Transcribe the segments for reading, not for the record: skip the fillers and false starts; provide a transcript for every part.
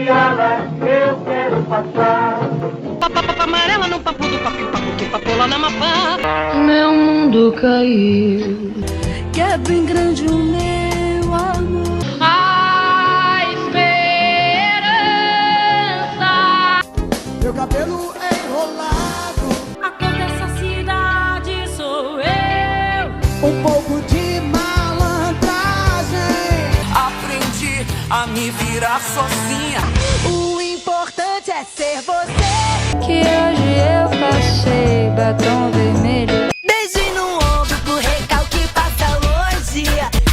estrada eu quero passar. Papapá amarela no papo do papi, papola na mapá. Meu mundo caiu, que é bem grande o meu amor. A esperança. Meu cabelo é enrolado. A cor dessa cidade sou eu. Um pouco de malandragem. Aprendi a me virar sozinha. O importante é ser você. Que hoje eu passei batom vermelho. Beijo no ombro pro recalque passa longe.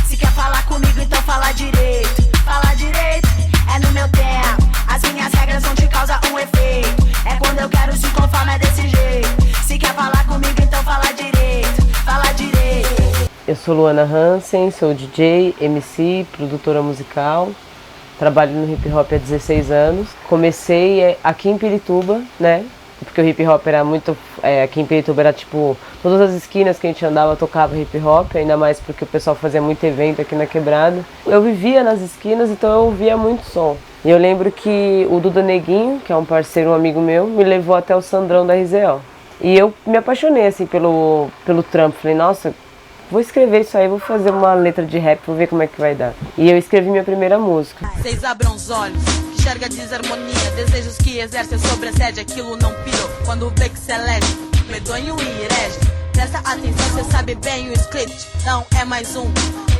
Se quer falar comigo, então fala direito. Fala direito, é no meu tempo. As minhas regras não te causam um efeito. É quando eu quero, se conforma, é desse jeito. Se quer falar comigo, então fala direito. Fala direito. Eu sou Luana Hansen, sou DJ, MC, produtora musical. Trabalho no hip hop há 16 anos. Comecei aqui em Pirituba, né? Porque o hip hop era muito... aqui em Pirituba era tipo... Todas as esquinas que a gente andava tocava hip hop. Ainda mais porque o pessoal fazia muito evento aqui na Quebrada. Eu vivia nas esquinas, então eu ouvia muito som. E eu lembro que o Duda Neguinho, que é um parceiro, um amigo meu, me levou até o Sandrão da RZO. E eu me apaixonei assim pelo trampo. Falei, nossa... Vou escrever isso aí, vou fazer uma letra de rap, vou ver como é que vai dar. E eu escrevi minha primeira música. Vocês abram os olhos, enxerga desarmonia, desejos que exercem sobre a sede, aquilo não pirou. Quando vê que cê é leve, medonho e herege. Presta atenção, cê sabe bem o script, não é mais um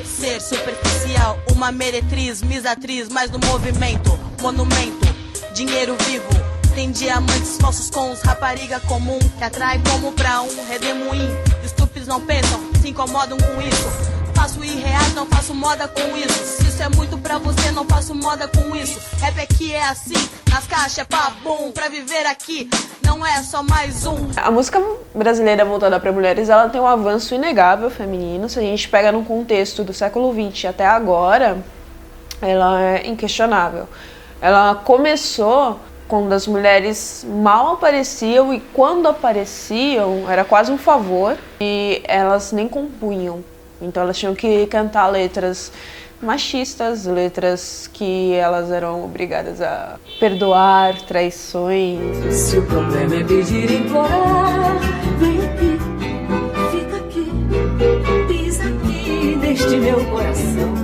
ser superficial, uma meretriz, misatriz, mas no movimento, monumento, dinheiro vivo. Tem diamantes falsos com os rapariga comum, que atrai como pra um redemoinho. Estúpidos não pensam, se incomodam com isso. Faço irreais, não faço moda com isso. Se isso é muito pra você, não faço moda com isso. Rap aqui é assim, nas caixas é pá, bum. Pra viver aqui, não é só mais um. A música brasileira voltada para mulheres, ela tem um avanço inegável feminino. Se a gente pega num contexto do século XX até agora, ela é inquestionável. Ela começou quando as mulheres mal apareciam, e quando apareciam era quase um favor, e elas nem compunham. Então elas tinham que cantar letras machistas, letras que elas eram obrigadas a perdoar traições. Se o problema é pedir e implorar, vem aqui, fica aqui, pisa aqui neste meu coração,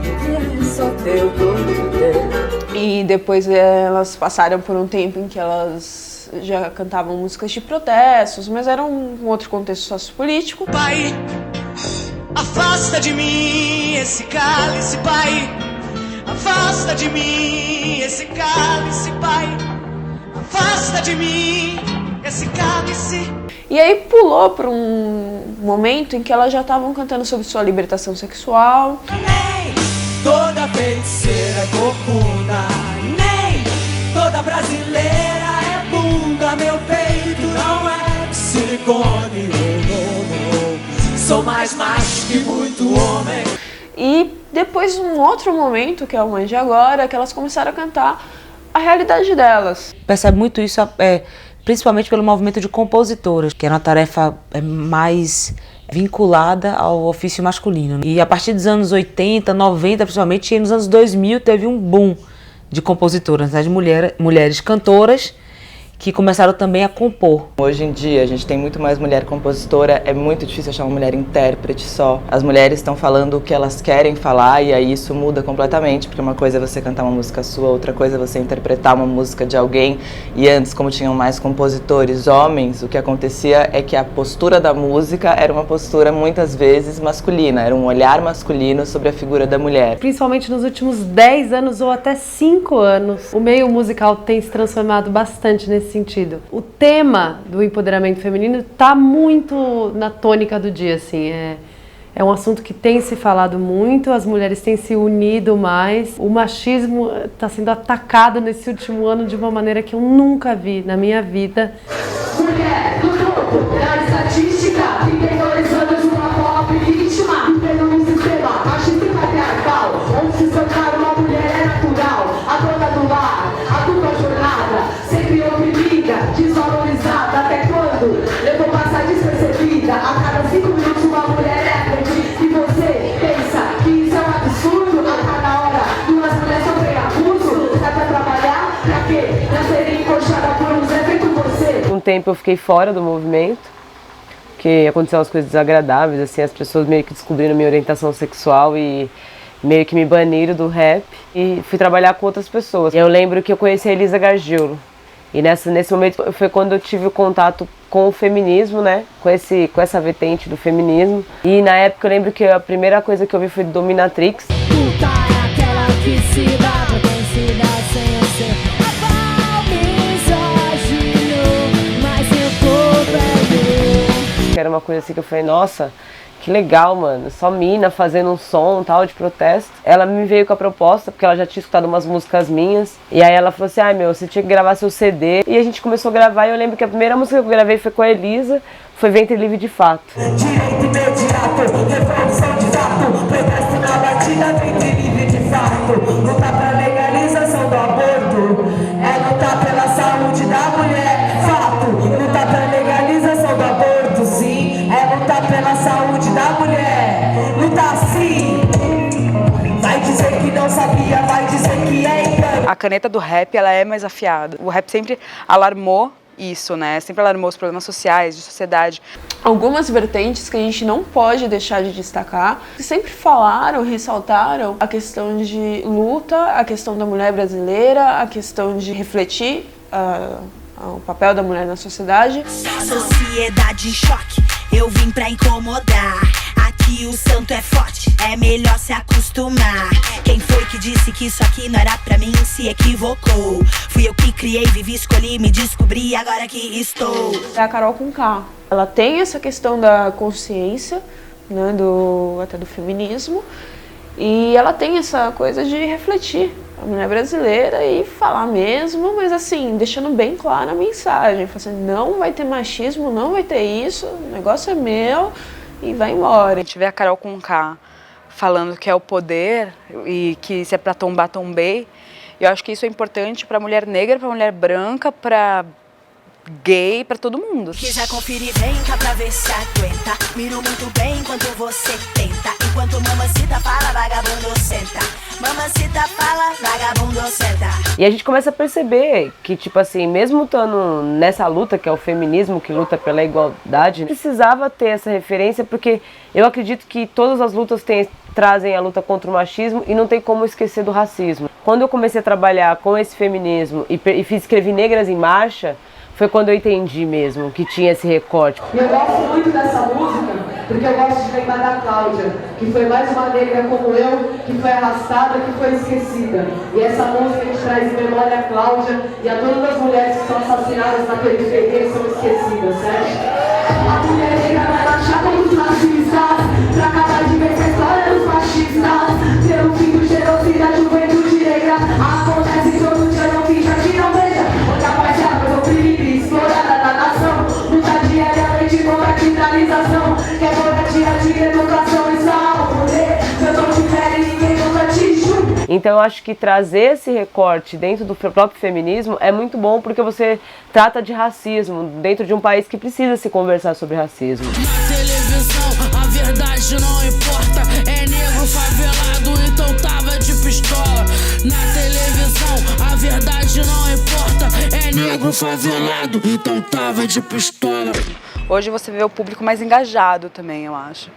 que é só teu, todo teu. E depois elas passaram por um tempo em que elas já cantavam músicas de protestos, mas era um outro contexto sociopolítico. Pai, afasta de mim esse cálice, pai. Afasta de mim esse cálice, pai. Afasta de mim esse cálice. E aí pulou para um momento em que elas já estavam cantando sobre sua libertação sexual. Nem toda feiticeira é corcunda, nem toda brasileira é bunda. Meu peito não é de silicone, sou mais macho que muito homem. E depois um outro momento, que é o Mais de Agora, que elas começaram a cantar a realidade delas. Percebe muito isso, principalmente pelo movimento de compositoras, que era uma tarefa mais vinculada ao ofício masculino. E a partir dos anos 80, 90, principalmente, e nos anos 2000 teve um boom de compositoras, né, de mulheres cantoras, que começaram também a compor. Hoje em dia a gente tem muito mais mulher compositora, é muito difícil achar uma mulher intérprete só. As mulheres estão falando o que elas querem falar e aí isso muda completamente, porque uma coisa é você cantar uma música sua, outra coisa é você interpretar uma música de alguém. E antes, como tinham mais compositores homens, o que acontecia é que a postura da música era uma postura muitas vezes masculina, era um olhar masculino sobre a figura da mulher. Principalmente nos últimos 10 anos ou até 5 anos, o meio musical tem se transformado bastante nesse sentido. O tema do empoderamento feminino está muito na tônica do dia, assim, é um assunto que tem se falado muito, as mulheres têm se unido mais, o machismo está sendo atacado nesse último ano de uma maneira que eu nunca vi na minha vida. Mulher do grupo, é a estatística, que tem 2 anos uma pop vítima, vivendo num sistema machista e patriarcal, onde se espancar uma mulher é natural, a dona do lar, a dupla jornada, sempre oprimida, desvalorizada, até quando eu vou passar despercebida? A cada 5 minutos uma mulher é agredida e você pensa que isso é um absurdo? A cada hora 2 mulheres sofrem abuso, sai pra trabalhar tempo eu fiquei fora do movimento, porque aconteceram umas coisas desagradáveis, assim, as pessoas meio que descobriram minha orientação sexual e meio que me baniram do rap e fui trabalhar com outras pessoas. E eu lembro que eu conheci a Elisa Gargiulo. E nesse momento foi quando eu tive o contato com o feminismo, né? Com essa vertente do feminismo. E na época eu lembro que a primeira coisa que eu vi foi Dominatrix. Puta é aquela que se dá pra quem se dá sem ser misógino, mas seu corpo é meu. Que era uma coisa assim que eu falei, nossa, que legal, mano, só mina fazendo um som tal de protesto. Ela me veio com a proposta, porque ela já tinha escutado umas músicas minhas. E aí ela falou assim, ai meu, você tinha que gravar seu CD. E a gente começou a gravar e eu lembro que a primeira música que eu gravei foi com a Elisa, foi Ventre Livre de Fato. Direito imediato, revolução de fato, protesto na batida, ventre livre de fato. Lutar pra legalização do aborto, é lutar pela saúde da mulher, fato. Lutar pra legalização do aborto, sim, é lutar pela saúde da mulher. Lutar sim, vai dizer que não sabia, vai dizer que é engano. A caneta do rap, ela é mais afiada. O rap sempre alarmou isso, né? Sempre alarmou os problemas sociais, de sociedade. Algumas vertentes que a gente não pode deixar de destacar, que sempre falaram, ressaltaram a questão de luta, a questão da mulher brasileira, a questão de refletir o papel da mulher na sociedade. Sociedade em choque, eu vim pra incomodar. Aqui o santo é forte, é melhor se acostumar. Quem foi que disse que isso aqui não era pra mim se equivocou? Fui eu que criei, vivi, escolhi, me descobri, agora que estou. É a Carol Conká. Ela tem essa questão da consciência, né, até do feminismo, e ela tem essa coisa de refletir a mulher brasileira e falar mesmo, mas assim, deixando bem clara a mensagem, falando assim, não vai ter machismo, não vai ter isso, o negócio é meu e vai embora. A gente vê a Carol Conká falando que é o poder e que se é pra tombar, tombei. Eu acho que isso é importante pra mulher negra, pra mulher branca, pra gay, pra todo mundo. Quiser conferir, vem cá pra ver se aguenta. Miro muito bem enquanto você tenta. Enquanto mamacita fala, vagabundo senta. Mamacita fala, vagabundo senta. E a gente começa a perceber que, tipo assim, mesmo estando nessa luta, que é o feminismo, que luta pela igualdade, precisava ter essa referência, porque eu acredito que todas as lutas trazem a luta contra o machismo e não tem como esquecer do racismo. Quando eu comecei a trabalhar com esse feminismo e escrevi Negras em Marcha, foi quando eu entendi mesmo que tinha esse recorte. E eu gosto muito dessa música, porque eu gosto de lembrar da Cláudia, que foi mais uma negra como eu, que foi arrastada, que foi esquecida. E essa música a gente traz em memória a Cláudia e a todas as mulheres que são assassinadas na periferia e são esquecidas, certo? A mulher negra vai marchar contra os racistas, pra acabar de vez com a história dos machistas. Pelo fim do genocídio, a juventude negra acontece todo dia, não finja que não veja. Outra rapaziada, oprimido, explorada da nação, luta diariamente contra a criminalização, que é moradia de educação e saúde. Eu não tiver ninguém nunca te julgo. Então eu acho que trazer esse recorte dentro do próprio feminismo é muito bom, porque você trata de racismo dentro de um país que precisa se conversar sobre racismo. Na televisão a verdade não importa, é negro favelado, então tava de pistola. Na televisão a verdade não importa, é negro favelado, então tava de pistola. Hoje você vê o público mais engajado também, eu acho.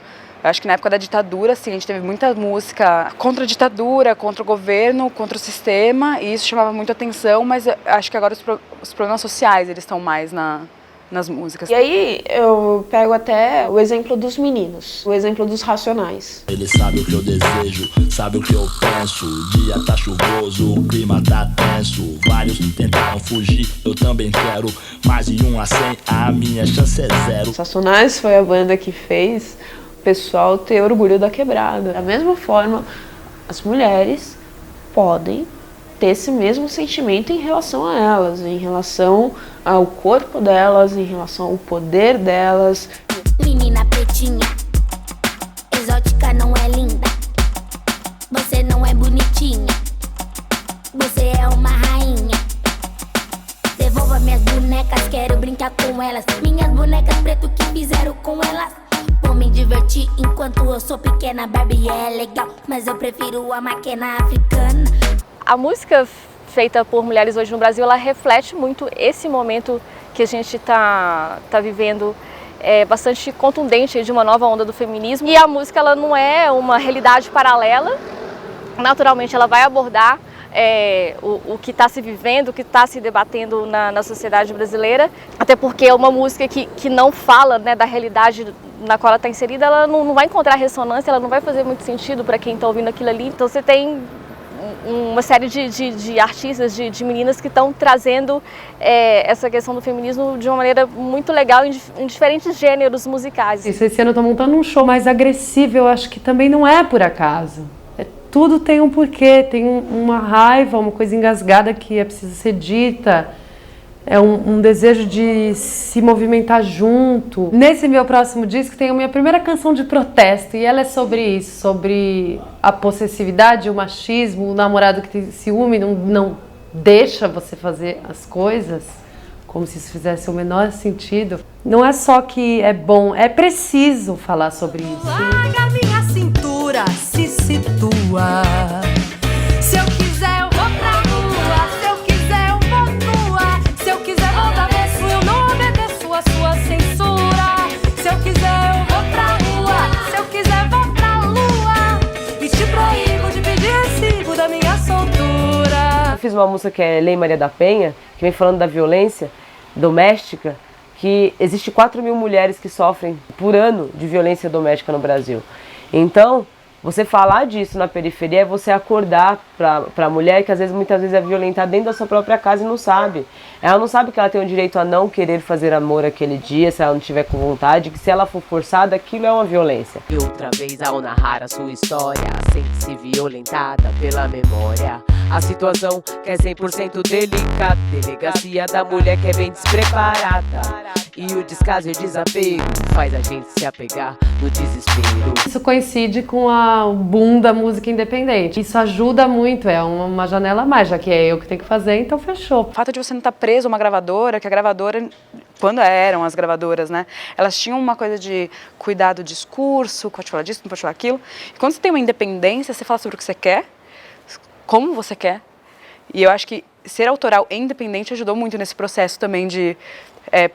Eu acho que na época da ditadura, assim, a gente teve muita música contra a ditadura, contra o governo, contra o sistema, e isso chamava muito atenção, mas eu acho que agora os problemas sociais, eles estão mais nas músicas. E aí eu pego até o exemplo dos meninos, o exemplo dos Racionais. Ele sabe o que eu desejo, sabe o que eu penso. O dia tá chuvoso, o clima tá tenso. Vários tentaram fugir, eu também quero. Mais de 1 a 100, a minha chance é 0. Os Racionais foi a banda que fez o pessoal ter orgulho da quebrada. Da mesma forma, as mulheres podem ter esse mesmo sentimento em relação a elas, em relação ao corpo delas, em relação ao poder delas. Menina pretinha, exótica não é linda, você não é bonitinha, você é uma rainha. Devolva minhas bonecas, quero brincar com elas. Minhas bonecas preto que fizeram com elas. Vou me divertir enquanto eu sou pequena. Barbie é legal, mas eu prefiro a máquina africana. A música feita por mulheres hoje no Brasil, ela reflete muito esse momento que a gente tá vivendo é bastante contundente de uma nova onda do feminismo. E a música ela não é uma realidade paralela, naturalmente ela vai abordar o que está se vivendo, o que está se debatendo na sociedade brasileira, até porque é uma música que não fala, né, da realidade na qual ela está inserida, ela não vai encontrar ressonância, ela não vai fazer muito sentido para quem está ouvindo aquilo ali. Então você tem uma série de artistas, de meninas que estão trazendo essa questão do feminismo de uma maneira muito legal em diferentes gêneros musicais. Esse ano eu estou montando um show mais agressivo, eu acho que também não é por acaso. Tudo tem um porquê, tem uma raiva, uma coisa engasgada que é preciso ser dita, é um desejo de se movimentar junto. Nesse meu próximo disco tem a minha primeira canção de protesto e ela é sobre isso, sobre a possessividade, o machismo, o namorado que tem ciúme, não deixa você fazer as coisas, como se isso fizesse o menor sentido. Não é só que é bom, é preciso falar sobre isso. Larga minha cintura, se situa. Se eu quiser eu vou pra rua, se eu quiser eu vou nua. Se eu quiser vou dar beço, eu não obedeço a sua censura. Se eu quiser eu vou pra rua, se eu quiser vou pra lua. E te proíbo de pedir recibo da minha soltura. Eu fiz uma música que é Lei Maria da Penha, que vem falando da violência doméstica, que existe 4.000 mulheres que sofrem por ano de violência doméstica no Brasil. Então, você falar disso na periferia é você acordar para a mulher que muitas vezes é violentada dentro da sua própria casa e não sabe. Ela não sabe que ela tem o direito a não querer fazer amor aquele dia, se ela não tiver com vontade, que se ela for forçada, aquilo é uma violência. E outra vez, ao narrar a sua história, sente-se violentada pela memória. A situação que é 100% delicada, delegacia da mulher que é bem despreparada. E o descaso e o desapego faz a gente se apegar no desespero. Isso coincide com o boom da música independente. Isso ajuda muito, é uma janela a mais, já que é eu que tenho que fazer, então fechou. O fato de você não estar preso a uma gravadora, que a gravadora, quando eram as gravadoras, né, elas tinham uma coisa de cuidar do discurso, pode falar disso, não pode falar aquilo. E quando você tem uma independência, você fala sobre o que você quer, como você quer. E eu acho que ser autoral e independente ajudou muito nesse processo também de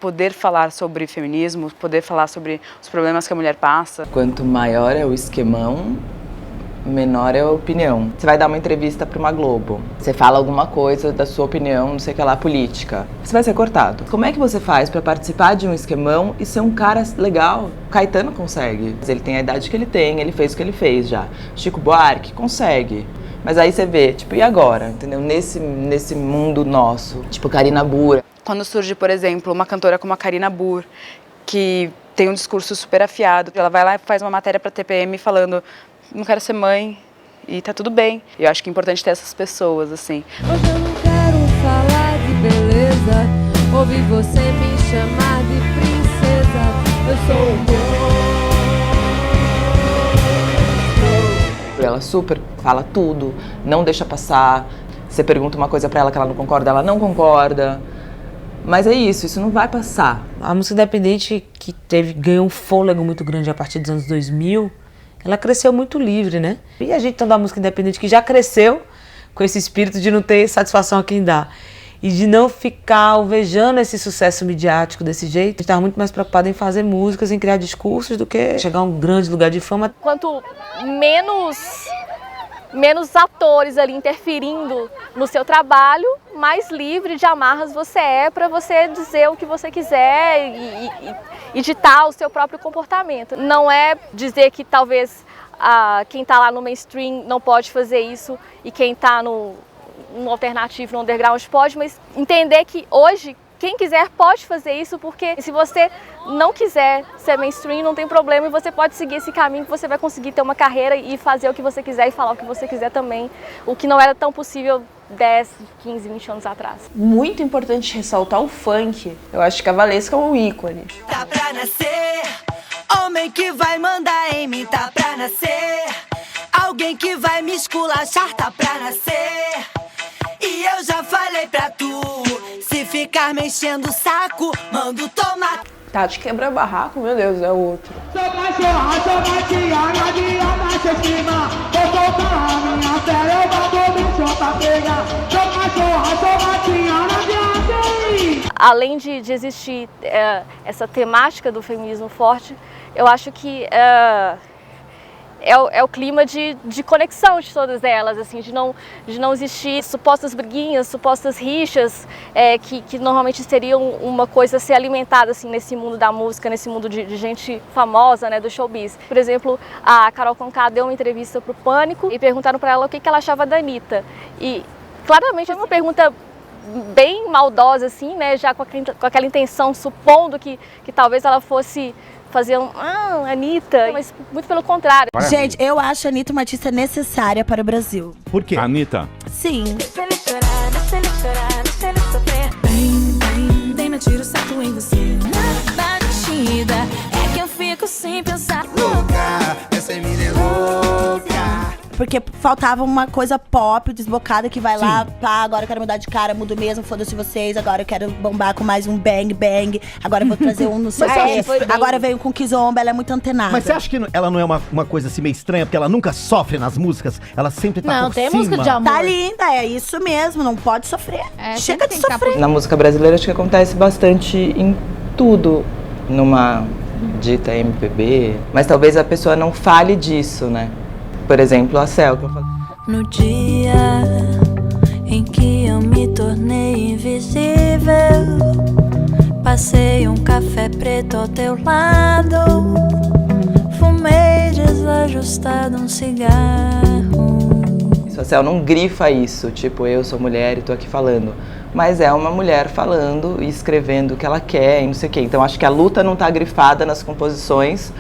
poder falar sobre feminismo, poder falar sobre os problemas que a mulher passa. Quanto maior é o esquemão, menor é a opinião. Você vai dar uma entrevista para uma Globo, você fala alguma coisa da sua opinião, não sei o que lá, política. Você vai ser cortado. Como é que você faz para participar de um esquemão e ser um cara legal? Caetano consegue. Ele tem a idade que ele tem, ele fez o que ele fez já. Chico Buarque consegue. Mas aí você vê, tipo, e agora? Entendeu? Nesse mundo nosso, tipo Karina Burr. Quando surge, por exemplo, uma cantora como a Karina Burr, que tem um discurso super afiado, ela vai lá e faz uma matéria pra TPM falando não quero ser mãe e tá tudo bem. Eu acho que é importante ter essas pessoas, assim. Hoje eu não quero falar de beleza, ouvir você me chamar de princesa. Eu sou o monstro. Ela super fala tudo, não deixa passar. Você pergunta uma coisa pra ela que ela não concorda, ela não concorda. Mas é isso não vai passar. A música independente que ganhou um fôlego muito grande a partir dos anos 2000, ela cresceu muito livre, né? E a gente tá da música independente que já cresceu com esse espírito de não ter satisfação a quem dá. E de não ficar alvejando esse sucesso midiático desse jeito. A gente estava muito mais preocupado em fazer músicas, em criar discursos, do que chegar a um grande lugar de fama. Quanto menos atores ali interferindo no seu trabalho, mais livre de amarras você é para você dizer o que você quiser e ditar o seu próprio comportamento. Não é dizer que talvez quem está lá no mainstream não pode fazer isso e quem está no alternativo, no underground pode, mas entender que hoje quem quiser pode fazer isso, porque se você não quiser ser mainstream, não tem problema, e você pode seguir esse caminho que você vai conseguir ter uma carreira e fazer o que você quiser e falar o que você quiser também, o que não era tão possível 10, 15, 20 anos atrás. Muito importante ressaltar o funk. Eu acho que a Valesca é um ícone. Tá pra nascer, homem que vai mandar em mim, tá pra nascer. Alguém que vai me esculachar, tá pra nascer. E eu já falei pra tu, se ficar mexendo o saco, mando tomar. Tati quebra barraco, meu Deus, é outro. Sou cachorra, sou Matiana, de assassina. Vou soltar a minha fera, eu bato o bicho pra pegar. Sou cachorra, sou Matiana, de assassina. além de existir essa temática do feminismo forte, eu acho que é o clima de conexão de todas elas, assim, de não existir supostas briguinhas, supostas rixas, que normalmente seriam uma coisa a ser alimentada assim, nesse mundo da música, nesse mundo de gente famosa, né, do showbiz. Por exemplo, a Carol Conká deu uma entrevista para o Pânico e perguntaram para ela o que ela achava da Anitta. E claramente é uma pergunta bem maldosa, assim, né, já com aquela intenção, supondo que talvez ela fosse fazer Anitta, mas muito pelo contrário. Gente, eu acho a Anitta uma artista necessária para o Brasil. Por quê? Anitta. Sim. Deixa ele chorar, deixa ele chorar, deixa ele sofrer. Vem, me tira o certo em você. Na batida, é que eu fico sem pensar. Louca, essa menina é louca. Porque faltava uma coisa pop, desbocada, que vai lá, pá, agora eu quero mudar de cara, mudo mesmo, foda-se vocês, agora eu quero bombar com mais um bang bang, agora eu vou trazer um não sei o quê, agora eu venho com Kizomba, ela é muito antenada. Mas você acha que ela não é uma coisa assim meio estranha, porque ela nunca sofre nas músicas, ela sempre tá por cima? Não, tem música de amor. Tá linda, é isso mesmo, não pode sofrer. Chega de sofrer. Na música brasileira acho que acontece bastante em tudo, numa dita MPB, mas talvez a pessoa não fale disso, né? Por exemplo, a Cel, que eu falei. No dia em que eu me tornei invisível, passei um café preto ao teu lado, fumei desajustado um cigarro. A Cel não grifa isso, tipo, eu sou mulher e tô aqui falando. Mas é uma mulher falando e escrevendo o que ela quer e não sei o quê. Então acho que a luta não tá grifada nas composições,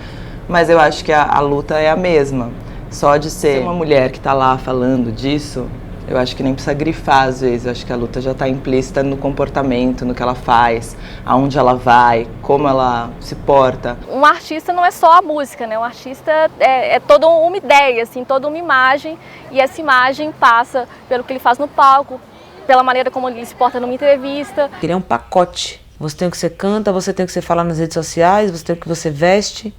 mas eu acho que a luta é a mesma. Só de ser uma mulher que tá lá falando disso, eu acho que nem precisa grifar às vezes. Eu acho que a luta já tá implícita no comportamento, no que ela faz, aonde ela vai, como ela se porta. Um artista não é só a música, né? Um artista é toda uma ideia, assim, toda uma imagem, e essa imagem passa pelo que ele faz no palco, pela maneira como ele se porta numa entrevista. Ele é um pacote. Você tem o que você canta, você tem o que você fala nas redes sociais, você tem o que você veste,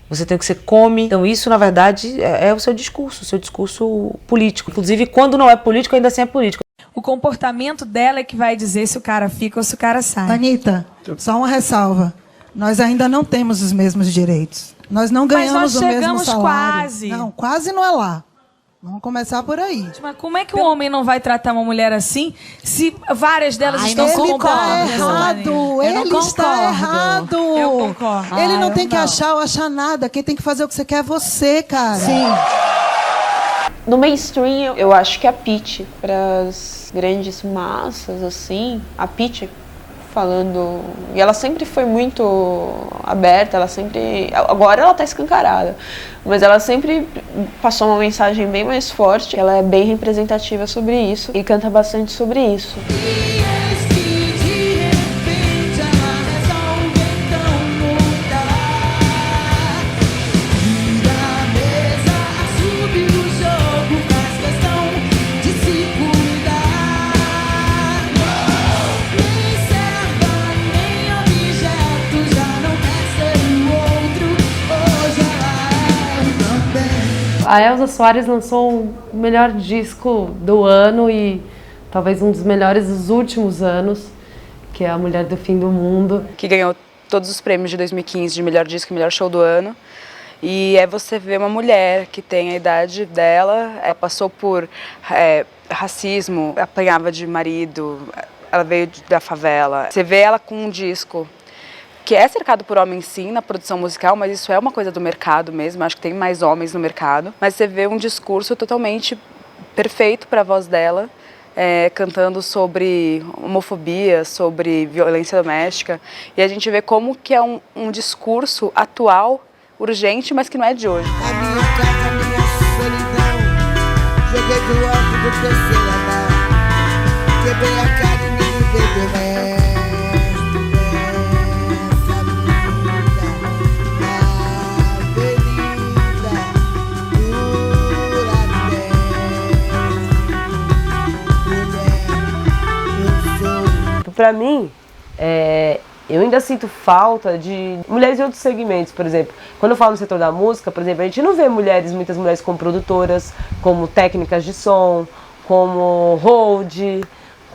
você tem o que você come. Então isso, na verdade, é o seu discurso político. Inclusive, quando não é político, ainda assim é político. O comportamento dela é que vai dizer se o cara fica ou se o cara sai. Anitta, só uma ressalva. Nós ainda não temos os mesmos direitos. Nós não ganhamos o mesmo salário. Mas nós chegamos quase. Não, quase não é lá. Vamos começar por aí. Mas como é que um homem não vai tratar uma mulher assim se várias delas estão se comportando dessa maneira? Ele está errado. Eu concordo. Ele não tem que achar ou achar nada. Quem tem que fazer o que você quer é você, cara. Sim. No mainstream, eu acho que a Pitty, para as grandes massas, assim, a Pitty falando... E ela sempre foi muito aberta, ela sempre... Agora ela tá escancarada, mas ela sempre passou uma mensagem bem mais forte. Ela é bem representativa sobre isso e canta bastante sobre isso. A Elza Soares lançou o melhor disco do ano e talvez um dos melhores dos últimos anos, que é A Mulher do Fim do Mundo. Que ganhou todos os prêmios de 2015 de melhor disco e melhor show do ano. E é você ver uma mulher que tem a idade dela, ela passou por racismo, apanhava de marido, ela veio da favela. Você vê ela com um disco que é cercado por homens sim, na produção musical, mas isso é uma coisa do mercado mesmo, acho que tem mais homens no mercado. Mas você vê um discurso totalmente perfeito para a voz dela, cantando sobre homofobia, sobre violência doméstica. E a gente vê como que é um discurso atual, urgente, mas que não é de hoje. A minha casa, a minha solidão, joguei do alto do terceiro andar, quebrei a cara e ninguém veio bem. Pra mim, eu ainda sinto falta de mulheres em outros segmentos, por exemplo. Quando eu falo no setor da música, por exemplo, a gente não vê muitas mulheres como produtoras, como técnicas de som, como hold,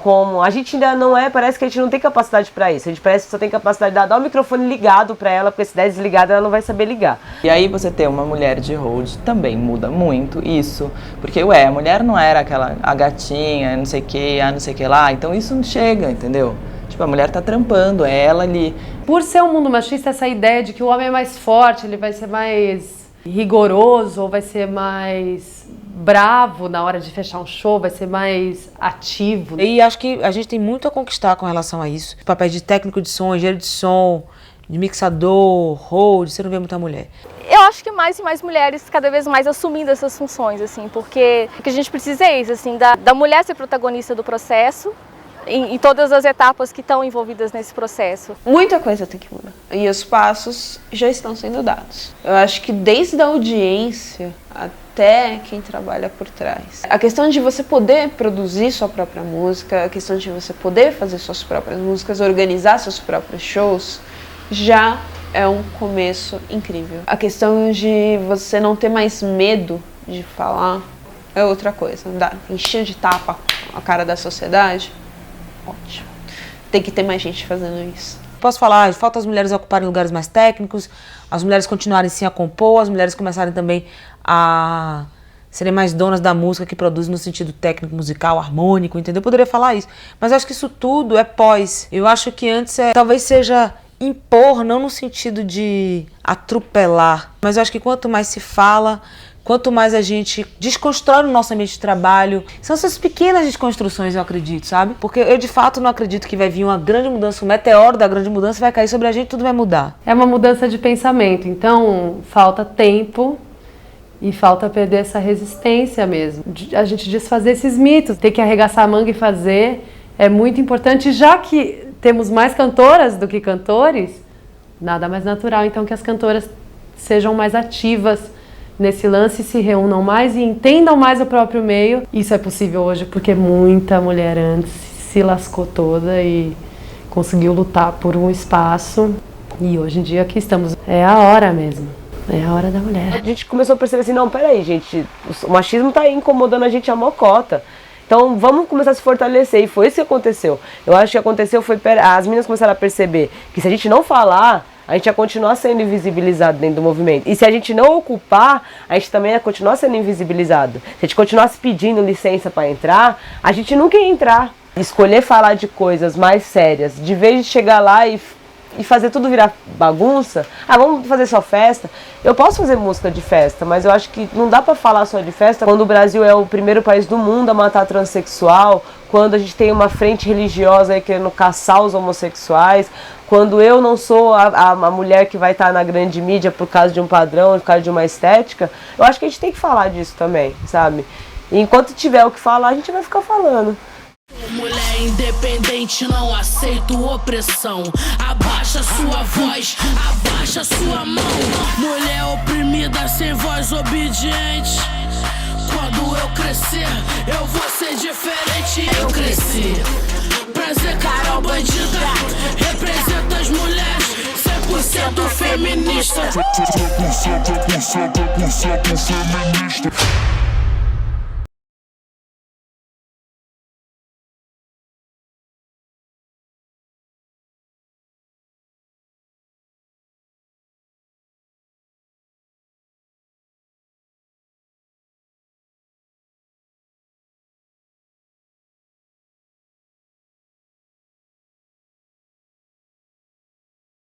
como. A gente ainda não é, parece que a gente não tem capacidade para isso. A gente parece que só tem capacidade de dar o microfone ligado para ela, porque se der desligado ela não vai saber ligar. E aí você ter uma mulher de hold também muda muito isso. Porque, a mulher não era a gatinha, não sei o que, não sei o que lá. Então isso não chega, entendeu? Tipo, a mulher tá trampando, é ela ali. Por ser um mundo machista, essa ideia de que o homem é mais forte, ele vai ser mais rigoroso, ou vai ser mais bravo na hora de fechar um show, vai ser mais ativo. E acho que a gente tem muito a conquistar com relação a isso. Os papéis de técnico de som, engenheiro de som, de mixador, hold, você não vê muita mulher. Eu acho que mais e mais mulheres cada vez mais assumindo essas funções, assim, porque o que a gente precisa é isso, assim, da mulher ser protagonista do processo, em todas as etapas que estão envolvidas nesse processo. Muita coisa tem que mudar. E os passos já estão sendo dados. Eu acho que desde a audiência até quem trabalha por trás. A questão de você poder produzir sua própria música, a questão de você poder fazer suas próprias músicas, organizar seus próprios shows, já é um começo incrível. A questão de você não ter mais medo de falar é outra coisa. Encher de tapa a cara da sociedade, ótimo. Tem que ter mais gente fazendo isso. Posso falar, falta as mulheres ocuparem lugares mais técnicos, as mulheres continuarem sim a compor, as mulheres começarem também a serem mais donas da música que produzem no sentido técnico, musical, harmônico, entendeu? Eu poderia falar isso, mas eu acho que isso tudo é pós. Eu acho que antes talvez seja impor, não no sentido de atropelar, mas eu acho que quanto mais se fala, quanto mais a gente desconstrói no nosso ambiente de trabalho, são essas pequenas desconstruções, eu acredito, sabe? Porque eu de fato não acredito que vai vir uma grande mudança, um meteoro da grande mudança vai cair sobre a gente, tudo vai mudar. É uma mudança de pensamento, então falta tempo e falta perder essa resistência mesmo. A gente desfazer esses mitos, ter que arregaçar a manga e fazer é muito importante, já que temos mais cantoras do que cantores, nada mais natural então que as cantoras sejam mais ativas nesse lance, se reúnam mais e entendam mais o próprio meio. Isso é possível hoje porque muita mulher antes se lascou toda e conseguiu lutar por um espaço. E hoje em dia aqui estamos. É a hora mesmo. É a hora da mulher. A gente começou a perceber assim, não, peraí, gente, o machismo tá aí incomodando a gente a mocota. Então vamos começar a se fortalecer. E foi isso que aconteceu. Eu acho que aconteceu foi... As meninas começaram a perceber que se a gente não falar, a gente ia continuar sendo invisibilizado dentro do movimento. E se a gente não ocupar, a gente também ia continuar sendo invisibilizado. Se a gente continuasse pedindo licença para entrar, a gente nunca ia entrar. Escolher falar de coisas mais sérias, de vez de chegar lá e fazer tudo virar bagunça, vamos fazer só festa. Eu posso fazer música de festa, mas eu acho que não dá pra falar só de festa quando o Brasil é o primeiro país do mundo a matar transexual, quando a gente tem uma frente religiosa aí querendo caçar os homossexuais, quando eu não sou a mulher que vai estar na grande mídia por causa de um padrão, por causa de uma estética. Eu acho que a gente tem que falar disso também, sabe? E enquanto tiver o que falar, a gente vai ficar falando. Mulher independente, não aceito opressão. Abaixa sua voz, abaixa sua mão. Mulher oprimida, sem voz, obediente. Quando eu crescer, eu vou ser diferente. Eu cresci pra ser Carol bandida. Representa as mulheres, 100% feminista. 100% feminista.